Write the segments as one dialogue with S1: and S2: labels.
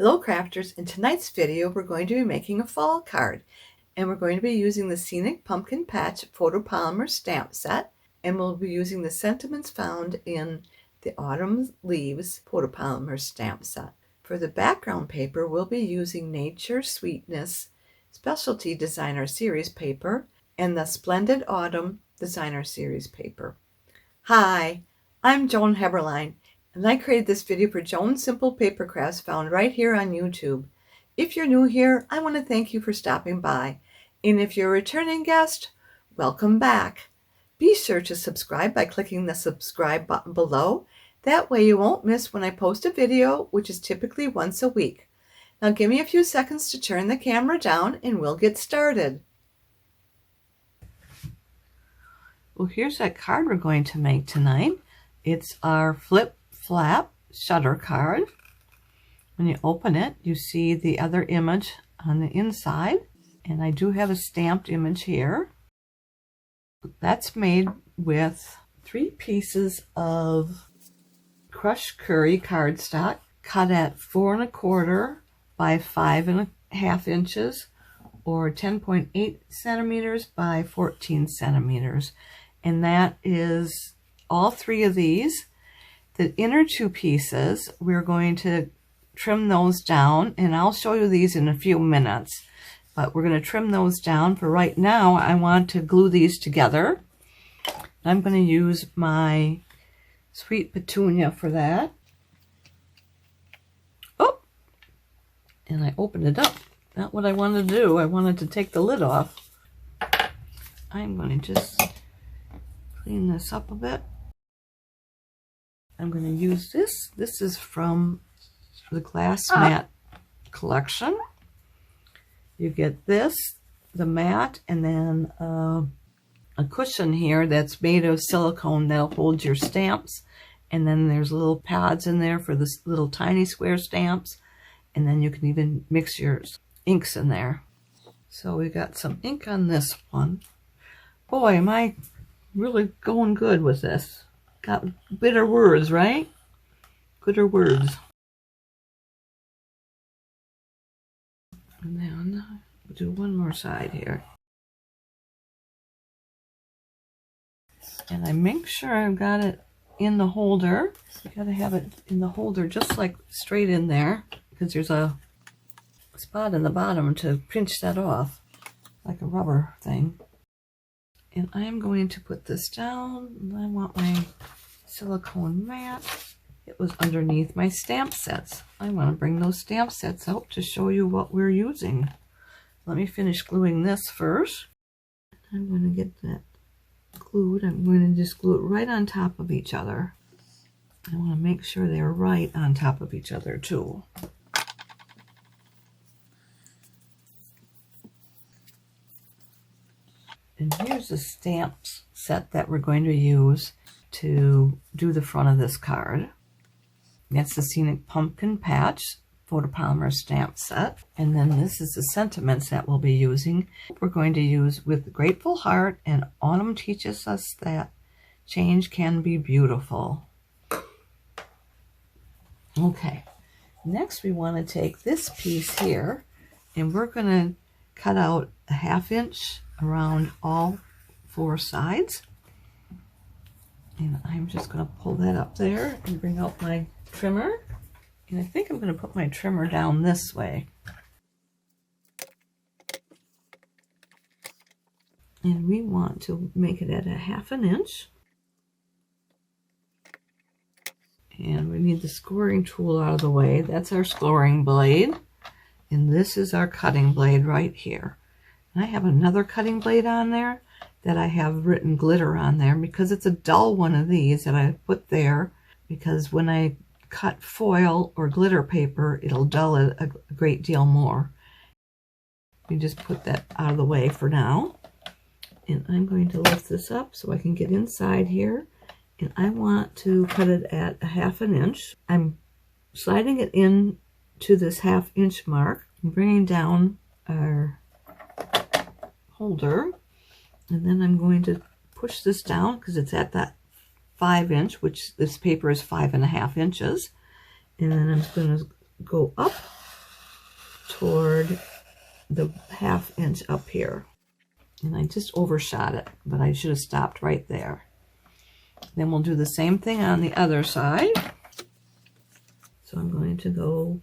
S1: Hello crafters, in tonight's video we're going to be making a fall card, and we're going to be using the Scenic Pumpkin Patch Photopolymer Stamp Set, and we'll be using the sentiments found in the Autumn Leaves Photopolymer Stamp Set. For the background paper we'll be using Nature Sweetness Specialty Designer Series paper and the Splendid Autumn Designer Series paper. Hi, I'm Joan Heberlein, and I created this video for Joan Simple Papercrafts found right here on YouTube. If you're new here, I want to thank you for stopping by. And if you're a returning guest, welcome back. Be sure to subscribe by clicking the subscribe button below. That way you won't miss when I post a video, which is typically once a week. Now give me a few seconds to turn the camera down and we'll get started. Well, here's that card we're going to make tonight. It's our flip flap shutter card. When you open it, you see the other image on the inside, and I do have a stamped image here. That's made with 3 pieces of crushed curry cardstock cut at 4 1/4 by 5 1/2 inches or 10.8 centimeters by 14 centimeters, and that is all 3 of these. The inner 2 pieces, we're going to trim those down, and I'll show you these in a few minutes, but we're going to trim those down. For right now, I want to glue these together. I'm going to use my Sweet Petunia for that. Oh, and I opened it up. Not what I wanted to do. I wanted to take the lid off. I'm going to just clean this up a bit. I'm going to use this. This is from the Glass Mat collection. You get this, the mat, and then a cushion here that's made of silicone that'll hold your stamps. And then there's little pads in there for the little tiny square stamps. And then you can even mix your inks in there. So we got some ink on this one. Boy, am I really going good with this. Got bitter words, right? Bitter words. And then we'll do one more side here. And I make sure I've got it in the holder. You gotta have it in the holder just like straight in there, because there's a spot in the bottom to pinch that off, like a rubber thing. And I'm going to put this down. I want my silicone mat. It was underneath my stamp sets. I want to bring those stamp sets out to show you what we're using. Let me finish gluing this first. I'm going to get that glued. I'm going to just glue it right on top of each other. I want to make sure they're right on top of each other too. And here's the stamp set that we're going to use to do the front of this card. That's the Scenic Pumpkin Patch Photopolymer Stamp Set. And then this is the sentiments that we'll be using. We're going to use With Grateful Heart and Autumn Teaches Us That Change Can Be Beautiful. Okay, next we want to take this piece here, and we're going to cut out a 1/2 inch around all 4 sides. And I'm just going to pull that up there and bring out my trimmer. And I think I'm going to put my trimmer down this way. And we want to make it at a 1/2 inch. And we need the scoring tool out of the way. That's our scoring blade. And this is our cutting blade right here. And I have another cutting blade on there that I have written glitter on there because it's a dull one of these that I put there, because when I cut foil or glitter paper, it'll dull it a great deal more. You just put that out of the way for now. And I'm going to lift this up so I can get inside here. And I want to cut it at a 1/2 inch. I'm sliding it in to this 1/2 inch mark and bringing down our holder. And then I'm going to push this down because it's at that 5 inch, which this paper is 5 1/2 inches. And then I'm going to go up toward the 1/2 inch up here. And I just overshot it, but I should have stopped right there. Then we'll do the same thing on the other side. So I'm going to go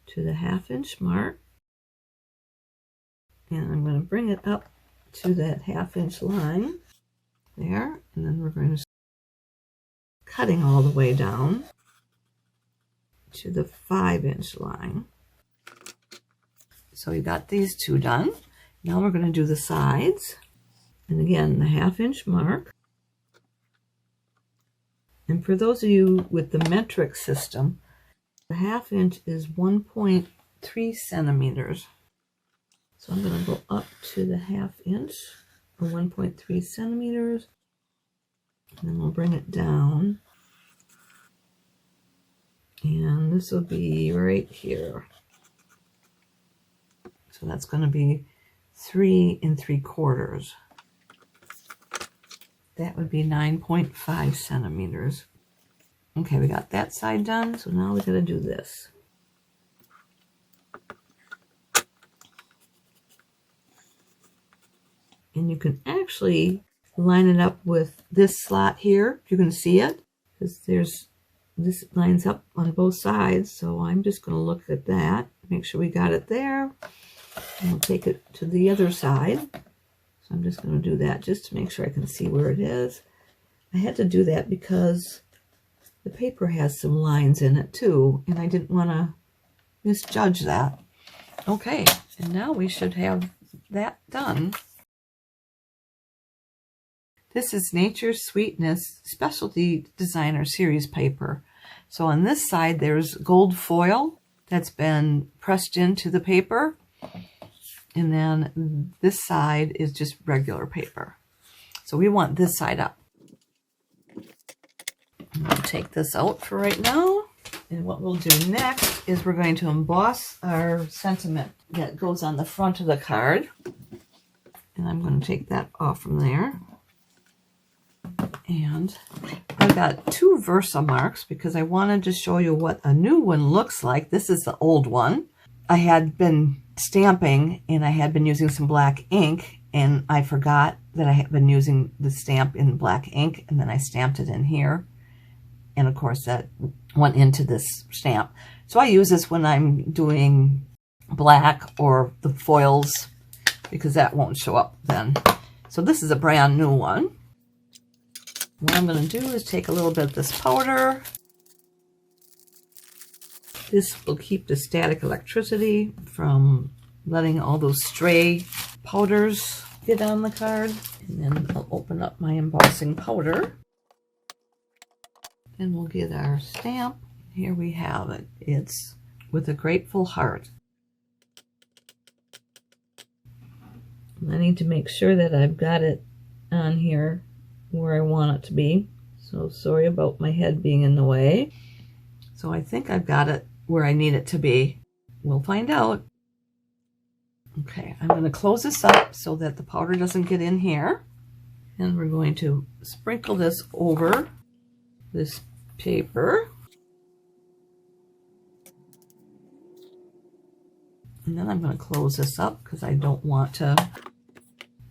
S1: to the 1/2 inch mark, and I'm going to bring it up to that 1/2 inch line there, and then we're going to cutting all the way down to the 5 inch line. So we got these two done. Now we're going to do the sides, and again the 1/2 inch mark. And for those of you with the metric system, the 1/2 inch is 1.3 centimeters. So I'm going to go up to the 1/2 inch, or 1.3 centimeters, and then we'll bring it down. And this will be right here. So that's going to be 3 3/4. That would be 9.5 centimeters. Okay, we got that side done, so now we got to do this. And you can actually line it up with this slot here. You can see it, because this lines up on both sides. So I'm just going to look at that, make sure we got it there, and we'll take it to the other side. So I'm just going to do that just to make sure I can see where it is. I had to do that because the paper has some lines in it too, and I didn't want to misjudge that. Okay, and now we should have that done. This is Nature's Sweetness Specialty Designer Series paper. So on this side there's gold foil that's been pressed into the paper, and then this side is just regular paper. So we want this side up. We'll take this out for right now. And what we'll do next is we're going to emboss our sentiment that goes on the front of the card. And I'm going to take that off from there. And I've got 2 Versa marks because I wanted to show you what a new one looks like. This is the old one. I had been stamping and I had been using some black ink, and I forgot that I had been using the stamp in black ink, and then I stamped it in here. And of course that went into this stamp. So I use this when I'm doing black or the foils, because that won't show up then. So this is a brand new one. What I'm going to do is take a little bit of this powder. This will keep the static electricity from letting all those stray powders get on the card. And then I'll open up my embossing powder. And we'll get our stamp. Here we have it. It's with a grateful heart. I need to make sure that I've got it on here where I want it to be. So sorry about my head being in the way. So I think I've got it where I need it to be. We'll find out. Okay, I'm going to close this up so that the powder doesn't get in here. And we're going to sprinkle this over this paper. And then I'm going to close this up because I don't want to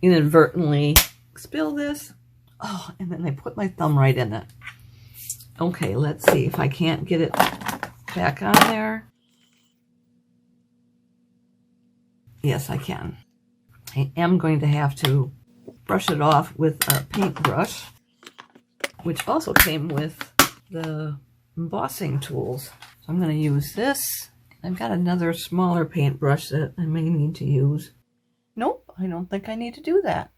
S1: inadvertently spill this. Oh, and then I put my thumb right in it. Okay, let's see if I can't get it back on there. Yes, I can. I am going to have to brush it off with a paintbrush, which also came with the embossing tools. So I'm going to use this. I've got another smaller paintbrush that I may need to use. Nope, I don't think I need to do that.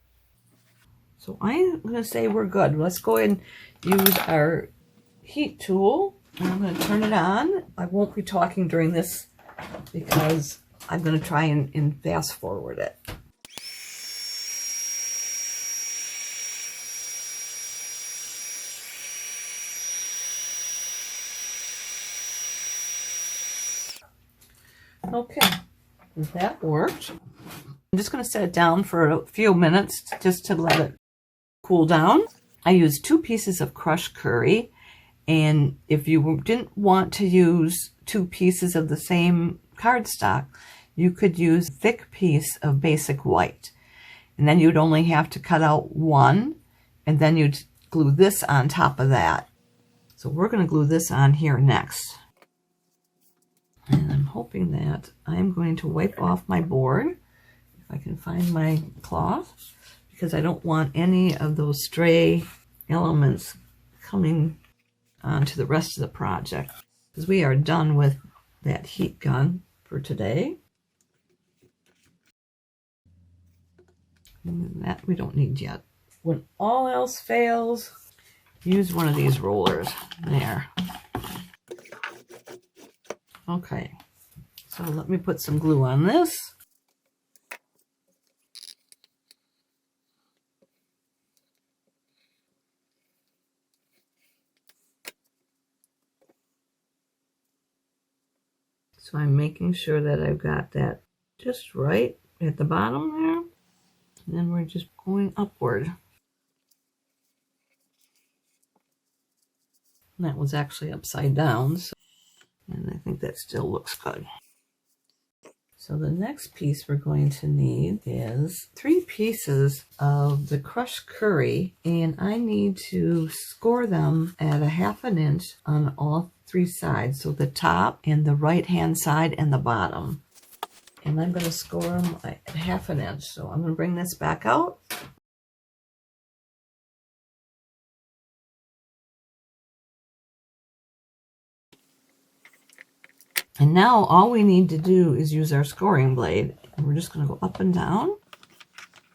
S1: So I'm going to say we're good. Let's go ahead and use our heat tool. And I'm going to turn it on. I won't be talking during this because I'm going to try and fast forward it. Okay, that worked. I'm just going to set it down for a few minutes just to let it cool down. I used 2 pieces of crushed curry, and if you didn't want to use 2 pieces of the same cardstock, you could use a thick piece of basic white. And then you'd only have to cut out one, and then you'd glue this on top of that. So we're going to glue this on here next. And I'm hoping that I'm going to wipe off my board, if I can find my cloth, because I don't want any of those stray elements coming onto the rest of the project, because we are done with that heat gun for today. And that we don't need yet. When all else fails, use one of these rollers. There. Okay, so let me put some glue on this. So I'm making sure that I've got that just right at the bottom there. And then we're just going upward. And that was actually upside down, so, and I think that still looks good. So the next piece we're going to need is 3 pieces of the crushed curry, and I need to score them at 1/2 inch on all 3 sides, so the top and the right hand side and the bottom. And I'm going to score them at 1/2 inch. So I'm going to bring this back out. And now all we need to do is use our scoring blade. And we're just going to go up and down.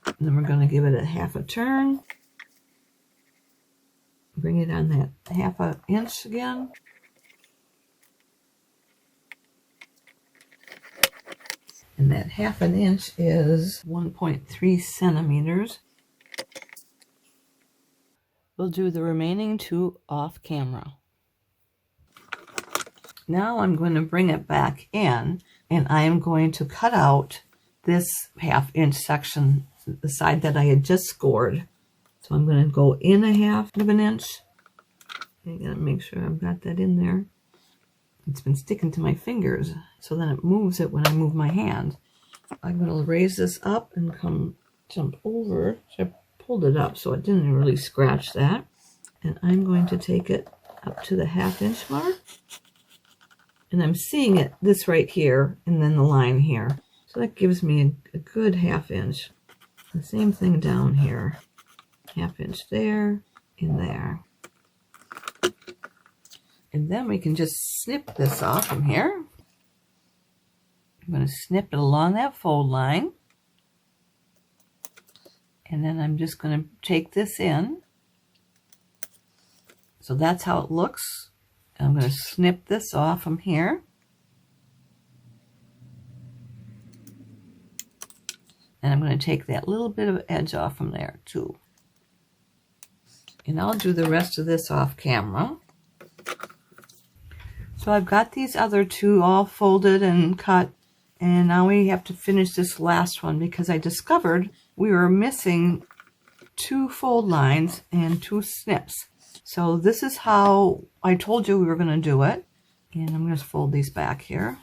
S1: And then we're going to give it a 1/2 turn. Bring it on that 1/2 inch again. And that 1/2 inch is 1.3 centimeters. We'll do the remaining 2 off camera. Now I'm going to bring it back in, and I am going to cut out this 1/2 inch section, the side that I had just scored. So I'm going to go in 1/2 inch. I gotta make sure I've got that in there. It's been sticking to my fingers, so then it moves it when I move my hand. I'm going to raise this up and jump over. So I pulled it up so it didn't really scratch that. And I'm going to take it up to the 1/2 inch mark. And I'm seeing it, this right here, and then the line here. So that gives me a good 1/2 inch. The same thing down here. 1/2 inch there and there. And then we can just snip this off from here. I'm going to snip it along that fold line. And then I'm just going to take this in. So that's how it looks. I'm going to snip this off from here. And I'm going to take that little bit of edge off from there too. And I'll do the rest of this off camera. So I've got these other 2 all folded and cut. And now we have to finish this last one because I discovered we were missing 2 fold lines and 2 snips. So this is how I told you we were going to do it. And I'm going to fold these back here.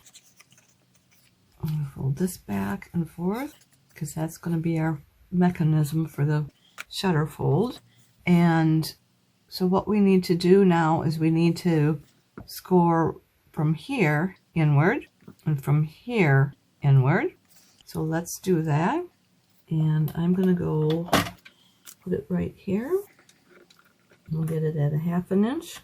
S1: I'm going to fold this back and forth because that's going to be our mechanism for the shutter fold. And so what we need to do now is we need to score from here inward and from here inward. So let's do that. And I'm going to go put it right here. We'll get it at 1/2 inch.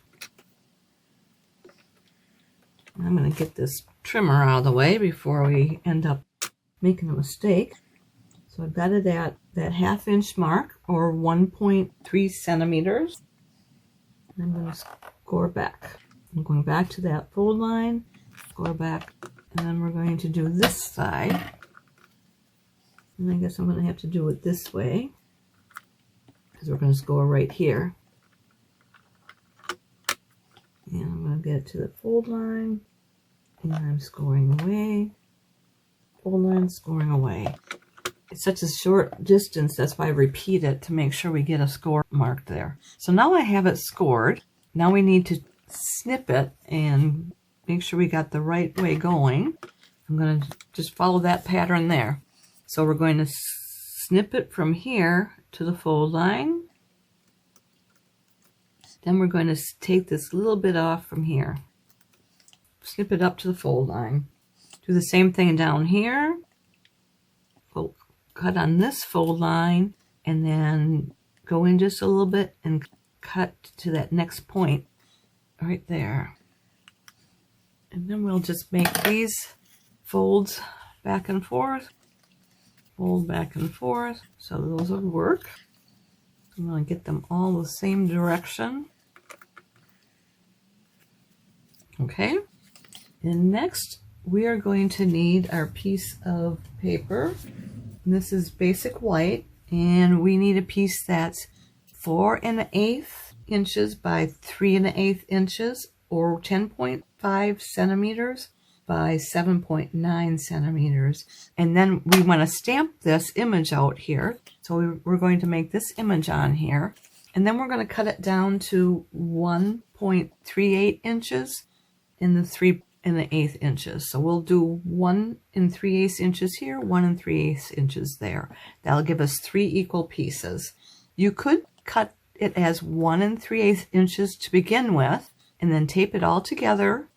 S1: I'm going to get this trimmer out of the way before we end up making a mistake. So I've got it at that 1/2 inch mark, or 1.3 centimeters. I'm going to score back. I'm going back to that fold line, score back, and then we're going to do this side. And I guess I'm going to have to do it this way, because we're going to score right here. And I'm going to get it to the fold line, and I'm scoring away. Fold line, scoring away. It's such a short distance, that's why I repeat it to make sure we get a score marked there. So now I have it scored. Now we need to snip it and make sure we got the right way going. I'm going to just follow that pattern there. So we're going to snip it from here to the fold line. Then we're going to take this little bit off from here. Snip it up to the fold line. Do the same thing down here. Cut on this fold line and then go in just a little bit and cut to that next point right there. And then we'll just make these folds back and forth, fold back and forth, so those will work. I'm going to get them all the same direction. Okay, and next we are going to need our piece of paper. And this is basic white, and we need a piece that's 4 1/8 inches by 3 1/8 inches, or 10.5 centimeters by 7.9 centimeters. And then we want to stamp this image out here. So we're going to make this image on here, and then we're going to cut it down to 1.38 inches in the 3 1/8 inches. So we'll do 1 3/8 inches here, 1 3/8 inches there. That'll give us 3 equal pieces. You could cut it as 1 3/8 inches to begin with, and then tape it all together,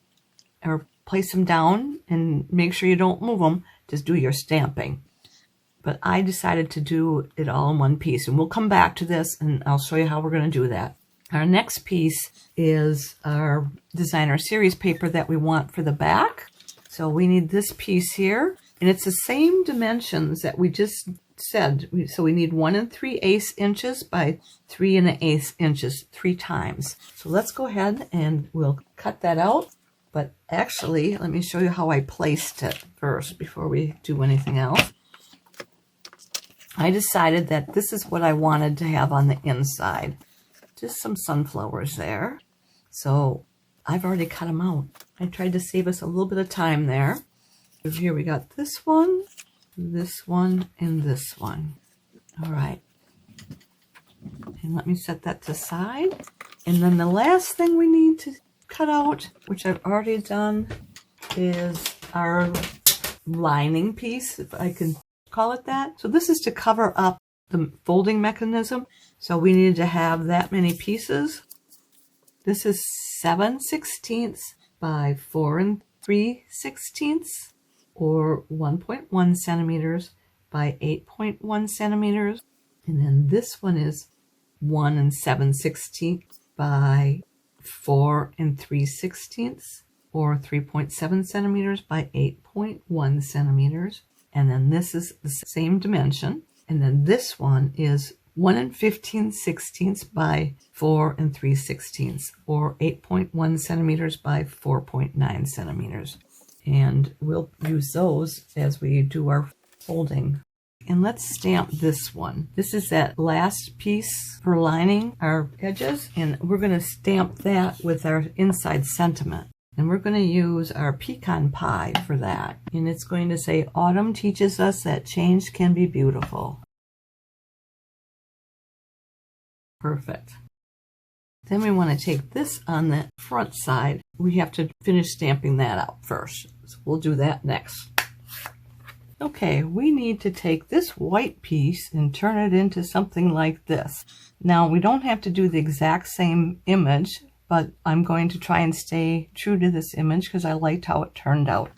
S1: or place them down and make sure you don't move them. Just do your stamping. But I decided to do it all in one piece, and we'll come back to this and I'll show you how we're going to do that. Our next piece is our designer series paper that we want for the back. So we need this piece here, and it's the same dimensions that we just said. So we need 1 3/8 inches by 3 1/8 inches 3 times. So let's go ahead and we'll cut that out. But actually, let me show you how I placed it first before we do anything else. I decided that this is what I wanted to have on the inside. Just some sunflowers there. So I've already cut them out. I tried to save us a little bit of time there. So here we got this one, and this one. All right. And let me set that to the side. And then the last thing we need to cut out, which I've already done, is our lining piece, if I can call it that. So this is to cover up the folding mechanism. So we need to have that many pieces. This is 7/16 by 4 3/16, or 1.1 centimeters by 8.1 centimeters. And then this one is 1 7/16 by 4 3/16, or 3.7 centimeters by 8.1 centimeters. And then this is the same dimension. And then this one is 1 15/16 by 4 3/16, or 8.1 centimeters by 4.9 centimeters. And we'll use those as we do our folding. And let's stamp this one. This is that last piece for lining our edges, and we're going to stamp that with our inside sentiment. And we're going to use our pecan pie for that. And it's going to say, "Autumn teaches us that change can be beautiful." Perfect. Then we want to take this on the front side. We have to finish stamping that out first. So we'll do that next. Okay, we need to take this white piece and turn it into something like this. Now, we don't have to do the exact same image, but I'm going to try and stay true to this image because I liked how it turned out.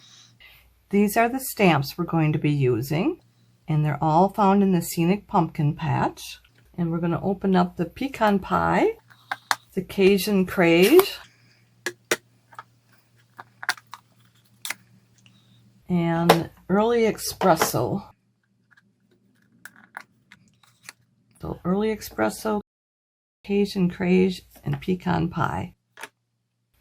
S1: These are the stamps we're going to be using, and they're all found in the Scenic pumpkin patch. And we're going to open up the pecan pie, the Cajun craze, and early espresso. So early espresso, Cajun craze, and pecan pie.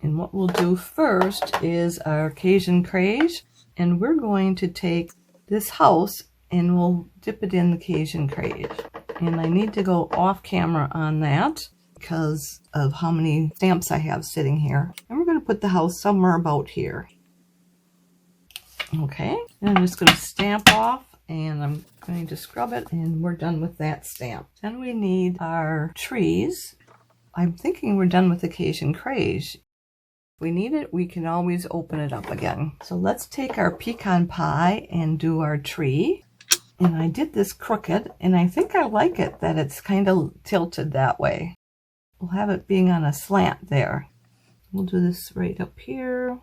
S1: And what we'll do first is our Cajun craze, and we're going to take this house and we'll dip it in the Cajun craze. And I need to go off camera on that because of how many stamps I have sitting here. And we're going to put the house somewhere about here. Okay, and I'm just going to stamp off, and I'm going to scrub it, and we're done with that stamp. Then we need our trees. I'm thinking we're done with the Cajun craze. If we need it, we can always open it up again. So let's take our pecan pie and do our tree. And I did this crooked, and I think I like it that it's kind of tilted that way. We'll have it being on a slant there. We'll do this right up here.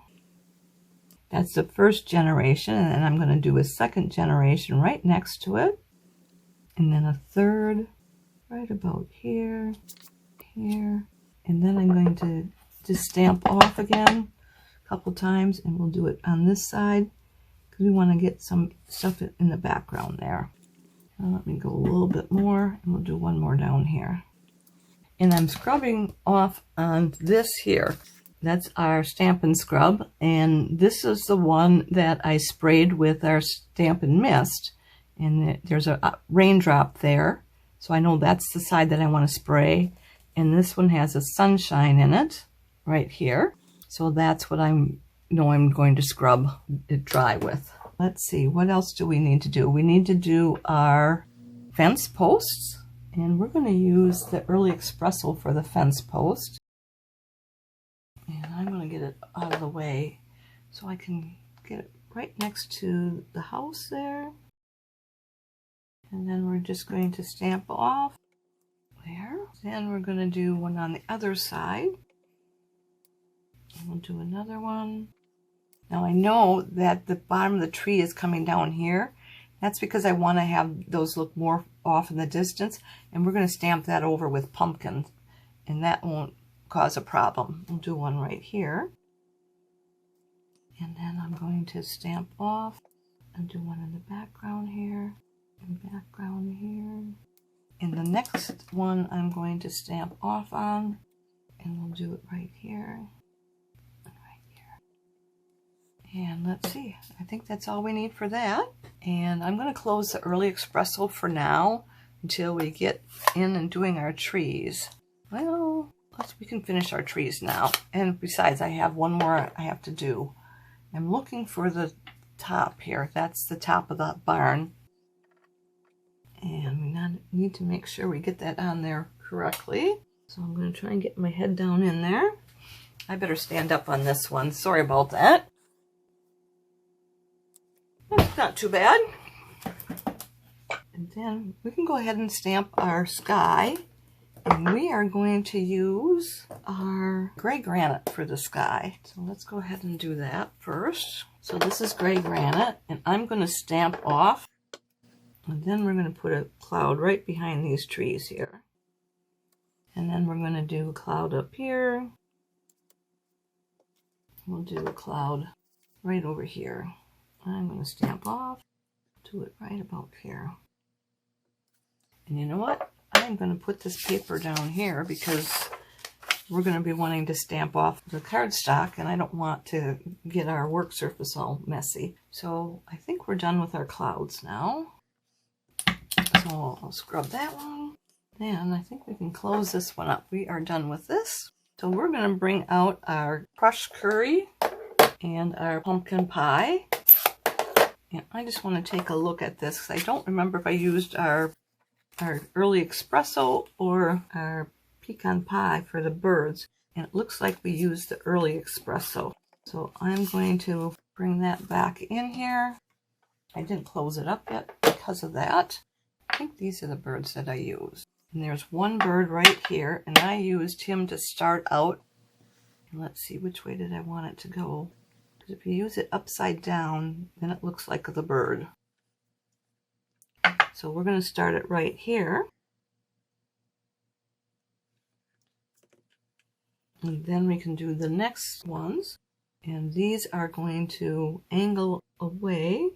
S1: That's the first generation, and then I'm going to do a second generation right next to it. And then a third right about here, here. And then I'm going to just stamp off again a couple times, and we'll do it on this side because we want to get some stuff in the background there. Now let me go a little bit more, and we'll do one more down here. And I'm scrubbing off on this here. That's our Stampin' scrub, and this is the one that I sprayed with our Stampin' mist. And there's a raindrop there, so I know that's the side that I want to spray. And this one has a sunshine in it right here, so that's what I'm going to scrub it dry with. Let's see, what else do we need to do? We need to do our fence posts, and we're going to use the Early Espresso for the fence post. And I'm going to get it out of the way so I can get it right next to the house there. And then we're just going to stamp off there. Then we're going to do one on the other side. And we'll do another one. Now I know that the bottom of the tree is coming down here. That's because I want to have those look more off in the distance. And we're going to stamp that over with pumpkins. And that won't cause a problem. We'll do one right here. And then I'm going to stamp off and do one in the background here. And background here. And the next one I'm going to stamp off on, and we'll do it right here and right here. And let's see, I think that's all we need for that. And I'm going to close the Early Espresso for now until we get in and doing our trees. Well, we can finish our trees now. And besides, I have one more I have to do. I'm looking for the top here. That's the top of the barn. And we need to make sure we get that on there correctly. So I'm going to try and get my head down in there. I better stand up on this one. Sorry about that. That's not too bad. And then we can go ahead and stamp our sky. And we are going to use our gray granite for the sky. So let's go ahead and do that first. So this is gray granite, and I'm going to stamp off. And then we're going to put a cloud right behind these trees here. And then we're going to do a cloud up here. We'll do a cloud right over here. I'm going to stamp off, do it right about here. And you know what? I'm going to put this paper down here because we're going to be wanting to stamp off the cardstock, and I don't want to get our work surface all messy. So I think we're done with our clouds now. So I'll scrub that one. Then I think we can close this one up. We are done with this. So we're going to bring out our crushed curry and our pumpkin pie. And I just want to take a look at this because I don't remember if I used our Early Espresso or our pecan pie for the birds. And it looks like we used the Early Espresso. So I'm going to bring that back in here. I didn't close it up yet because of that. I think these are the birds that I used. And there's one bird right here, and I used him to start out. And let's see, which way did I want it to go? Because if you use it upside down, then it looks like the bird. So we're going to start it right here. And then we can do the next ones. And these are going to angle away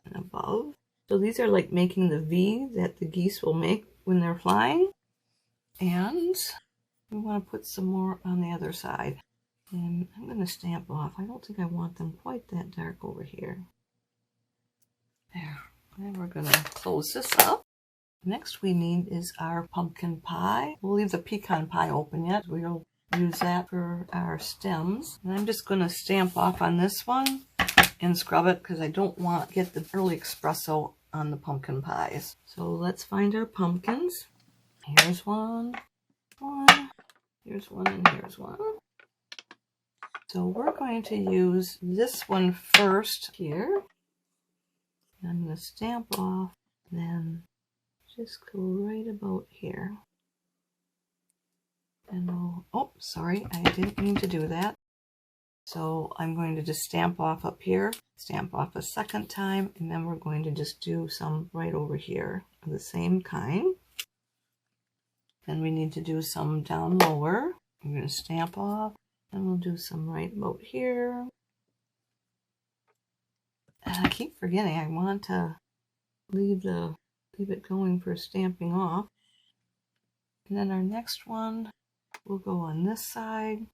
S1: and above. So these are like making the V that the geese will make when they're flying. And we want to put some more on the other side. And I'm going to stamp off. I don't think I want them quite that dark over here. There. And we're going to close this up. Next we need is our pumpkin pie. We'll leave the pecan pie open yet. We'll use that for our stems. And I'm just going to stamp off on this one and scrub it because I don't want to get the Early Espresso on the pumpkin pies. So let's find our pumpkins. Here's one. Here's one and here's one. So we're going to use this one first here. I'm going to stamp off, then just go right about here. And we'll, oh, sorry, I didn't mean to do that. So I'm going to just stamp off up here, stamp off a second time, and then we're going to just do some right over here of the same kind. Then we need to do some down lower. I'm going to stamp off, and we'll do some right about here. And I keep forgetting I want to leave it going for stamping off. And then our next one will go on this side.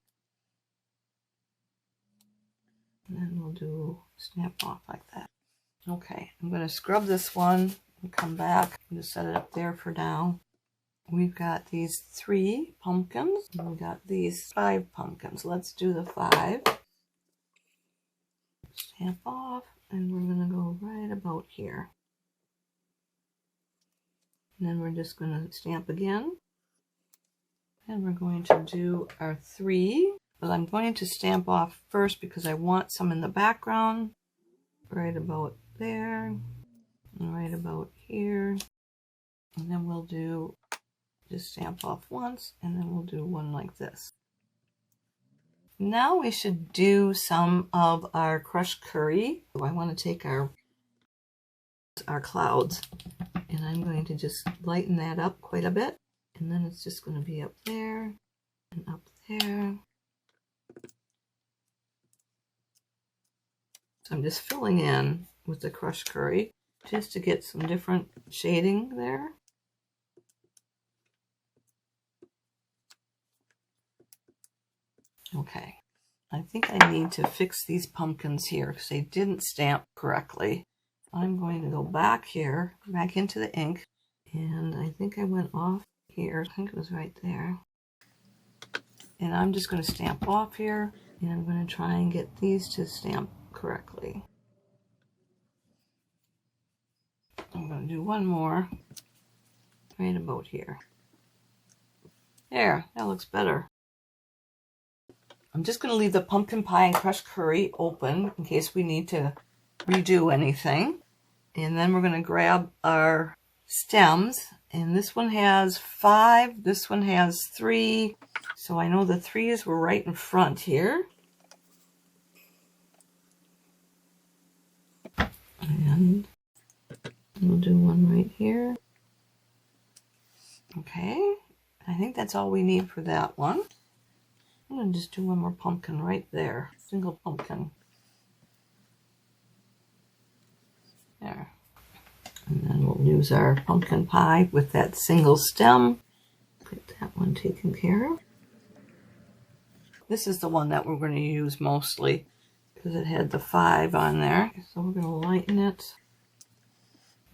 S1: And then we'll do snap off like that. Okay, I'm going to scrub this one and come back and just set it up there for now. We've got these 3 pumpkins and we got these 5 pumpkins. Let's do the 5. Stamp off, and we're going to go right about here. And then we're just going to stamp again. And we're going to do our 3. But I'm going to stamp off first because I want some in the background. Right about there. And right about here. And then we'll do, just stamp off once, and then we'll do one like this. Now we should do some of our crushed curry. So I want to take our clouds, and I'm going to just lighten that up quite a bit. And then it's just going to be up there and up there. So I'm just filling in with the crushed curry just to get some different shading there. Okay, I think I need to fix these pumpkins here because they didn't stamp correctly. I'm going to go back here, back into the ink, and I think I went off here. I think it was right there. And I'm just going to stamp off here, and I'm going to try and get these to stamp correctly. I'm going to do one more right about here. There, that looks better. I'm just going to leave the pumpkin pie and crushed curry open in case we need to redo anything. And then we're going to grab our stems. And this one has 5, this one has 3. So I know the 3s were right in front here. And we'll do one right here. Okay, I think that's all we need for that one. I'm going to just do one more pumpkin right there. Single pumpkin. There. And then we'll use our pumpkin pie with that single stem. Get that one taken care of. This is the one that we're going to use mostly because it had the 5 on there. So we're going to lighten it.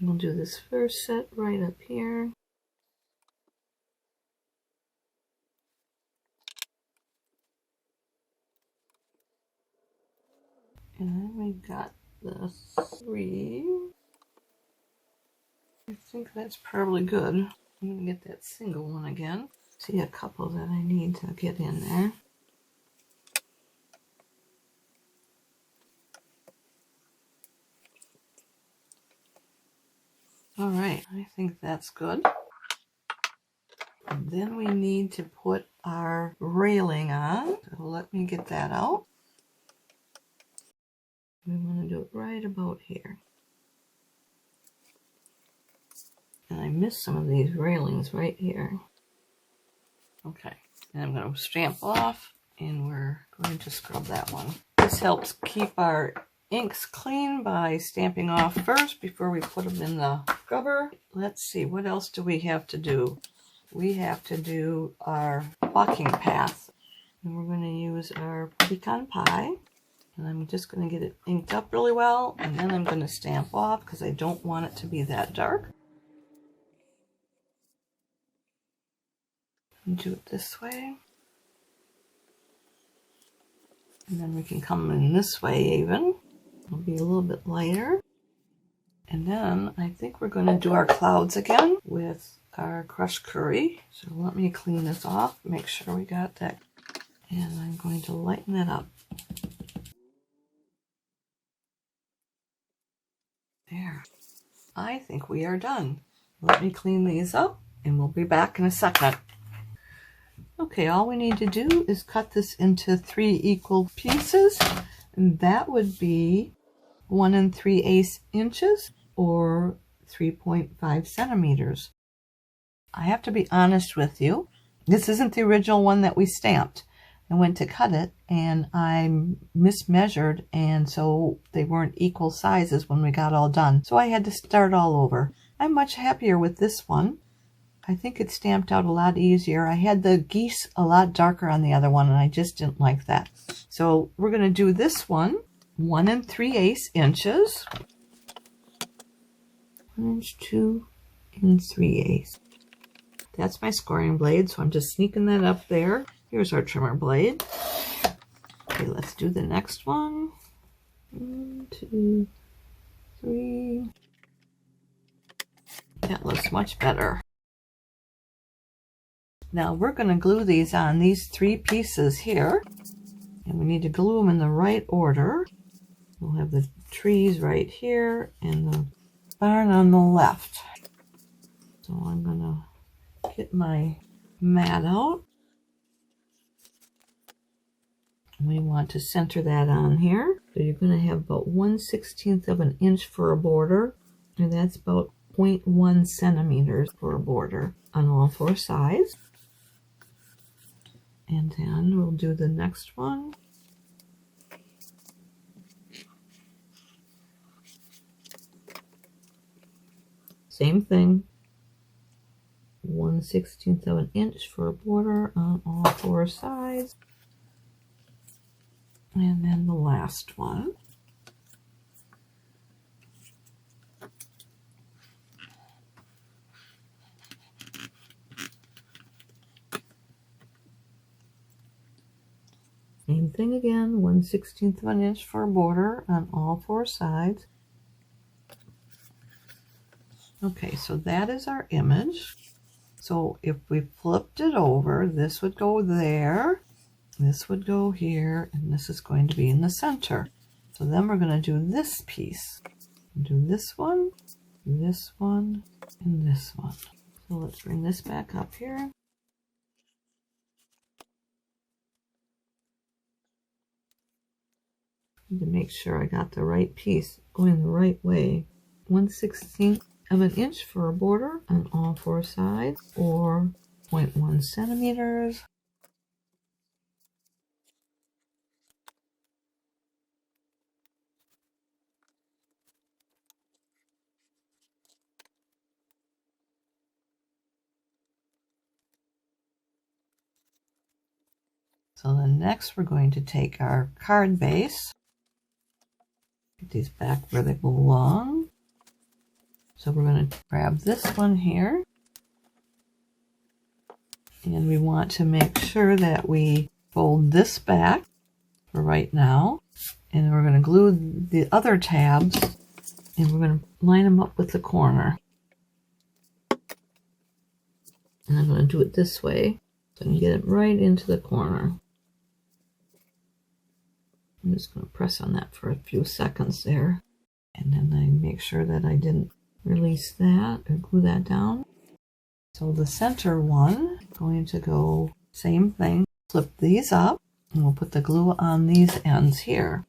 S1: We'll do this first set right up here. And then we've got the 3. I think that's probably good. I'm going to get that single one again. See a couple that I need to get in there. All right, I think that's good. And then we need to put our railing on. So let me get that out. We want to do it right about here. And I missed some of these railings right here. Okay, and I'm going to stamp off, and we're going to scrub that one. This helps keep our inks clean by stamping off first before we put them in the scrubber. Let's see, what else do we have to do? We have to do our walking path. And we're going to use our pecan pie. And I'm just going to get it inked up really well, and then I'm going to stamp off because I don't want it to be that dark. And do it this way. And then we can come in this way even. It'll be a little bit lighter. And then I think we're going to do our clouds again with our crushed curry. So let me clean this off, make sure we got that. And I'm going to lighten it up. There. I think we are done. Let me clean these up and we'll be back in a second. Okay, all we need to do is cut this into 3 equal pieces. And that would be 1 3/8 inches or 3.5 centimeters. I have to be honest with you. This isn't the original one that we stamped. I went to cut it and I mismeasured, and so they weren't equal sizes when we got all done. So I had to start all over. I'm much happier with this one. I think it stamped out a lot easier. I had the geese a lot darker on the other one and I just didn't like that. So we're going to do this one, 1 3/8 inches. 1 inch, 2 3/8. That's my scoring blade, so I'm just sneaking that up there. Here's our trimmer blade. Okay, let's do the next one. 1 2 3. That looks much better. Now we're going to glue these on these 3 pieces here. And we need to glue them in the right order. We'll have the trees right here and the barn on the left. So I'm going to get my mat out. We want to center that on here. So you're going to have about 1/16 of an inch for a border. And that's about 0.1 centimeters for a border on all 4 sides. And then we'll do the next one. Same thing. 1/16 of an inch for a border on all 4 sides. And then the last one. Same thing again, 1/16 of an inch for a border on all 4 sides. Okay, so that is our image. So if we flipped it over, this would go there, this would go here, and this is going to be in the center. So then we're going to do this piece. Do this one, and this one. So let's bring this back up here. To make sure I got the right piece going the right way. 1/16 of an inch for a border on all 4 sides, or 0.1 centimeters. So then next we're going to take our card base. Get these back where they belong. So we're going to grab this one here. And we want to make sure that we fold this back for right now. And we're going to glue the other tabs. And we're going to line them up with the corner. And I'm going to do it this way so I can get it right into the corner. I'm just going to press on that for a few seconds there. And then I make sure that I didn't release that or glue that down. So the center one, going to go same thing, flip these up, and we'll put the glue on these ends here.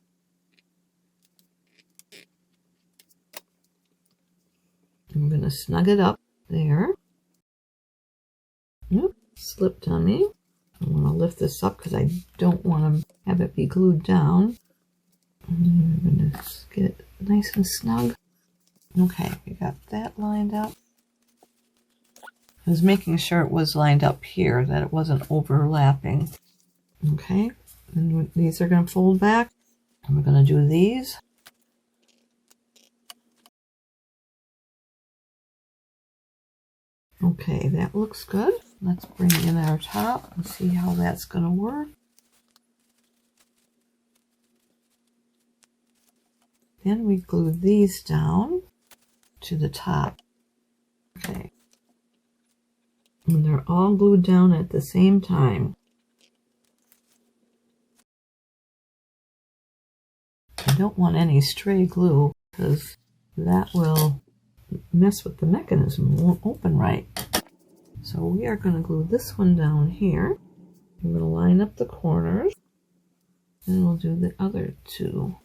S1: I'm going to snug it up there. Oop, slipped on me. I want to lift this up because I don't want to have it be glued down. And I'm going to get it nice and snug. Okay, we got that lined up. I was making sure it was lined up here, that it wasn't overlapping. Okay, and these are going to fold back. And we're going to do these. Okay, that looks good. Let's bring in our top and see how that's going to work. Then we glue these down. to the top. Okay. And they're all glued down at the same time. I don't want any stray glue because that will mess with the mechanism. It won't open right. So we are going to glue this one down here. I'm going to line up the corners. And we'll do the other two.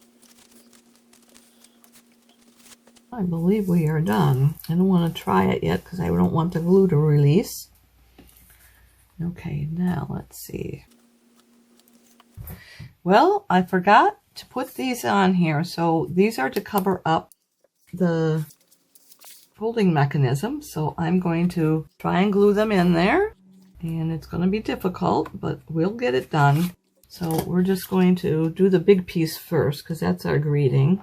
S1: I believe we are done. I don't want to try it yet because I don't want the glue to release. Okay, now let's see. Well, I forgot to put these on here. So these are to cover up the folding mechanism. So I'm going to try and glue them in there. And it's going to be difficult, but we'll get it done. So we're just going to do the big piece first because that's our greeting.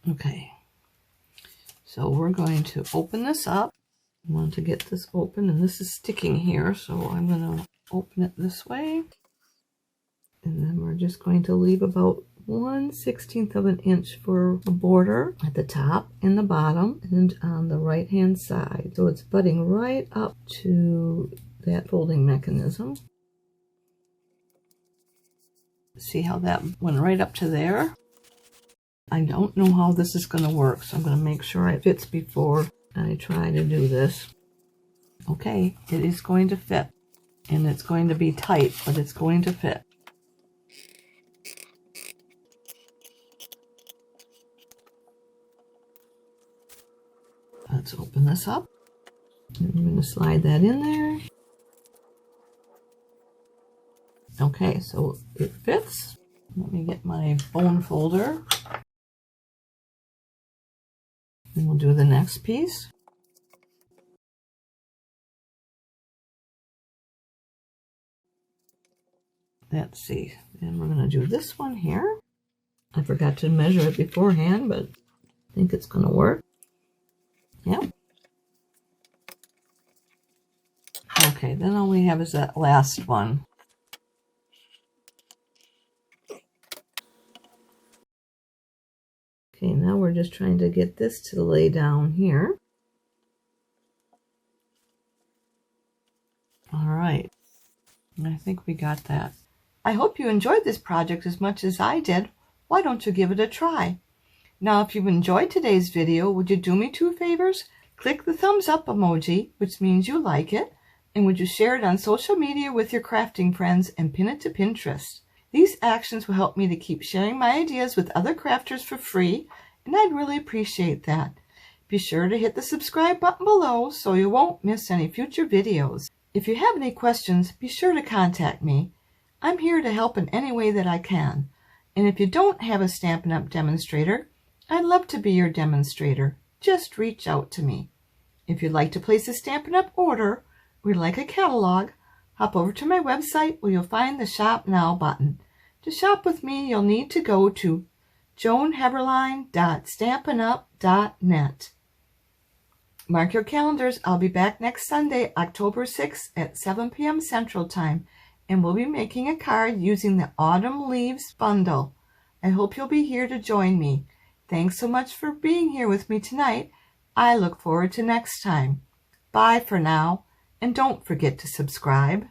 S1: Okay, so we're going to open this up. I want to get this open, and this is sticking here, so I'm going to open it this way. And then we're just going to leave about 1/16 of an inch for a border at the top and the bottom and on the right hand side. So it's butting right up to that folding mechanism. See how that went right up to there? I don't know how this is going to work, so I'm going to make sure it fits before I try to do this. Okay, it is going to fit, and it's going to be tight, but it's going to fit. Let's open this up. I'm going to slide that in there. Okay, so it fits. Let me get my bone folder. And we'll do the next piece. Let's see. And we're going to do this one here. I forgot to measure it beforehand, but I think it's going to work. Yep. Okay, then all we have is that last one. Okay, now we're just trying to get this to lay down here. All right, I think we got that. I hope you enjoyed this project as much as I did. Why don't you give it a try? Now, if you've enjoyed today's video, would you do me two favors? Click the thumbs up emoji, which means you like it, and would you share it on social media with your crafting friends and pin it to Pinterest? These actions will help me to keep sharing my ideas with other crafters for free, and I'd really appreciate that. Be sure to hit the subscribe button below so you won't miss any future videos. If you have any questions, be sure to contact me. I'm here to help in any way that I can. And if you don't have a Stampin' Up! Demonstrator, I'd love to be your demonstrator. Just reach out to me. If you'd like to place a Stampin' Up! Order or you'd like a catalog, hop over to my website where you'll find the Shop Now button. To shop with me, you'll need to go to joanheberlein.stampinup.net. Mark your calendars. I'll be back next Sunday, October 6th at 7 p.m. Central Time, and we'll be making a card using the Autumn Leaves bundle. I hope you'll be here to join me. Thanks so much for being here with me tonight. I look forward to next time. Bye for now, and don't forget to subscribe.